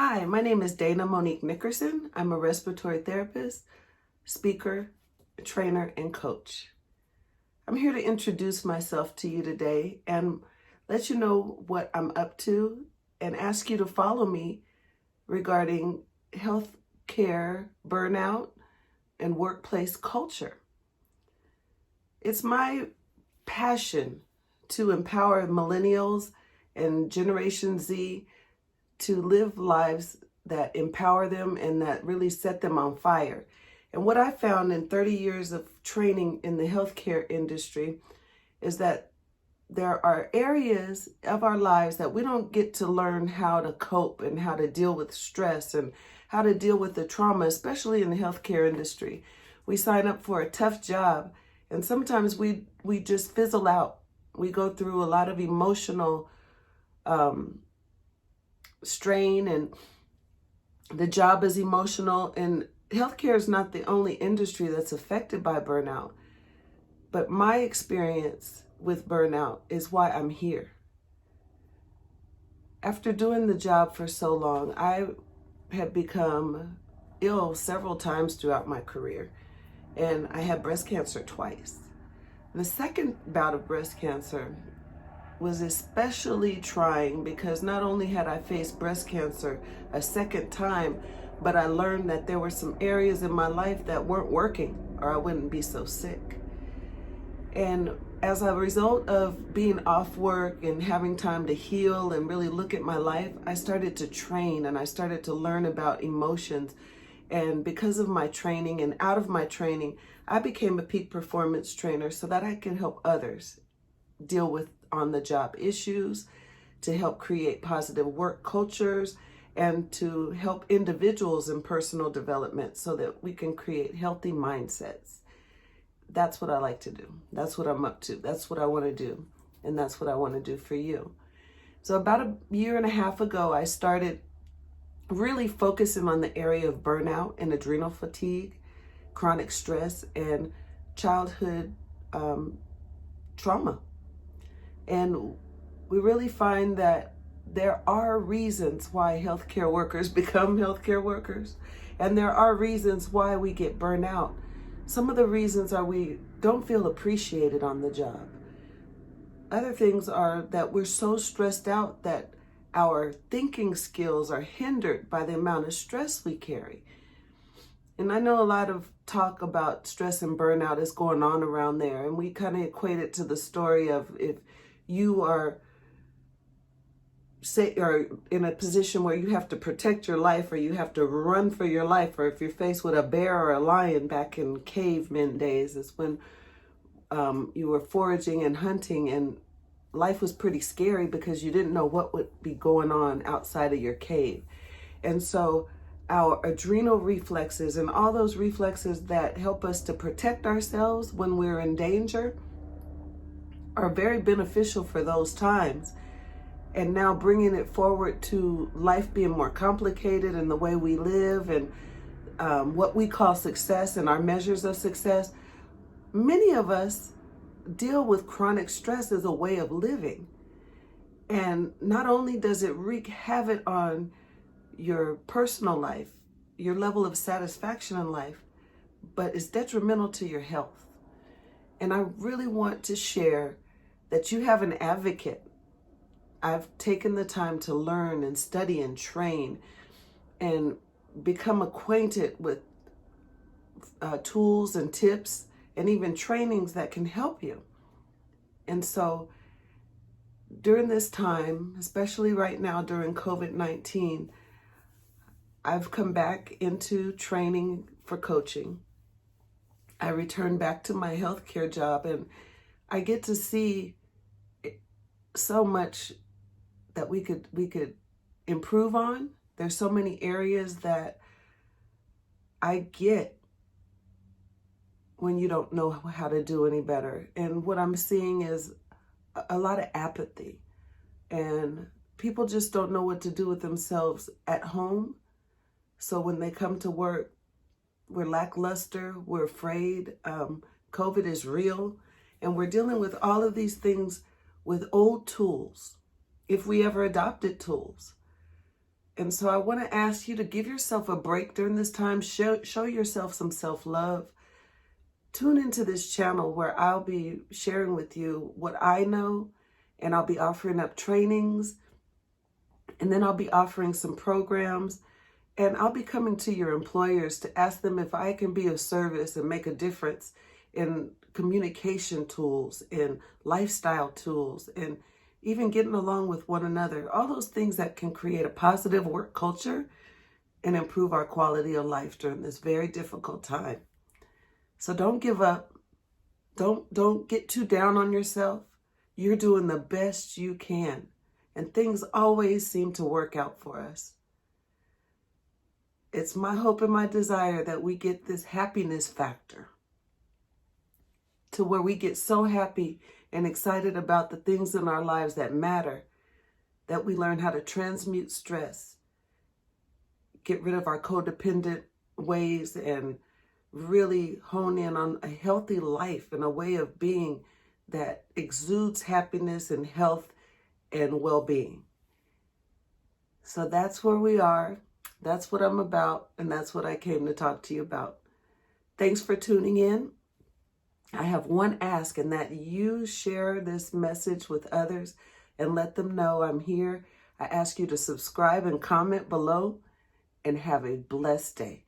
Hi, my name is Dana Monique Nickerson. I'm a respiratory therapist, speaker, trainer, and coach. I'm here to introduce myself to you today and let you know what I'm up to and ask you to follow me regarding health care, burnout, and workplace culture. It's my passion to empower millennials and Generation Z to live lives that empower them and that really set them on fire. And what I found in 30 years of training in the healthcare industry is that there are areas of our lives that we don't get to learn how to cope and how to deal with stress and how to deal with the trauma, especially in the healthcare industry. We sign up for a tough job and sometimes we just fizzle out. We go through a lot of emotional strain, and the job is emotional, and healthcare is not the only industry that's affected by burnout. But my experience with burnout is why I'm here. After doing the job for so long, I had become ill several times throughout my career, and I had breast cancer twice. The second bout of breast cancer was especially trying because not only had I faced breast cancer a second time, but I learned that there were some areas in my life that weren't working or I wouldn't be so sick. And as a result of being off work and having time to heal and really look at my life, I started to train and I started to learn about emotions. And because of my training and out of my training, I became a peak performance trainer so that I can help others deal with on-the-job issues, to help create positive work cultures, and to help individuals in personal development so that we can create healthy mindsets. That's what I like to do. That's what I'm up to. That's what I want to do. And that's what I want to do for you. So about a year and a half ago, I started really focusing on the area of burnout and adrenal fatigue, chronic stress, and childhood trauma. And we really find that there are reasons why healthcare workers become healthcare workers, and there are reasons why we get burnt out. Some of the reasons are we don't feel appreciated on the job. Other things are that we're so stressed out that our thinking skills are hindered by the amount of stress we carry. And I know a lot of talk about stress and burnout is going on around there, and we kind of equate it to the story of if you are in a position where you have to protect your life or you have to run for your life, or if you're faced with a bear or a lion back in caveman days, is when you were foraging and hunting, and life was pretty scary because you didn't know what would be going on outside of your cave. And so our adrenal reflexes and all those reflexes that help us to protect ourselves when we're in danger are very beneficial for those times. And now bringing it forward to life being more complicated and the way we live and what we call success and our measures of success, many of us deal with chronic stress as a way of living. And not only does it wreak havoc on your personal life, your level of satisfaction in life, but it's detrimental to your health. And I really want to share that you have an advocate. I've taken the time to learn and study and train and become acquainted with tools and tips and even trainings that can help you. And so during this time, especially right now during COVID-19, I've come back into training for coaching. I returned back to my healthcare job, and I get to see so much that we could improve on. There's so many areas that I get when you don't know how to do any better. And what I'm seeing is a lot of apathy, and people just don't know what to do with themselves at home. So when they come to work, we're lackluster, we're afraid, COVID is real, and we're dealing with all of these things with old tools, if we ever adopted tools. And so I want to ask you to give yourself a break during this time. Show yourself some self-love. Tune into this channel where I'll be sharing with you what I know, and I'll be offering up trainings, and then I'll be offering some programs, and I'll be coming to your employers to ask them if I can be of service and make a difference in communication tools, in lifestyle tools, and even getting along with one another. All those things that can create a positive work culture and improve our quality of life during this very difficult time. So don't give up. Don't get too down on yourself. You're doing the best you can, and things always seem to work out for us. It's my hope and my desire that we get this happiness factor to where we get so happy and excited about the things in our lives that matter, that we learn how to transmute stress, get rid of our codependent ways, and really hone in on a healthy life and a way of being that exudes happiness and health and well-being. So that's where we are. That's what I'm about, and that's what I came to talk to you about. Thanks for tuning in. I have one ask, and that you share this message with others and let them know I'm here. I ask you to subscribe and comment below, and have a blessed day.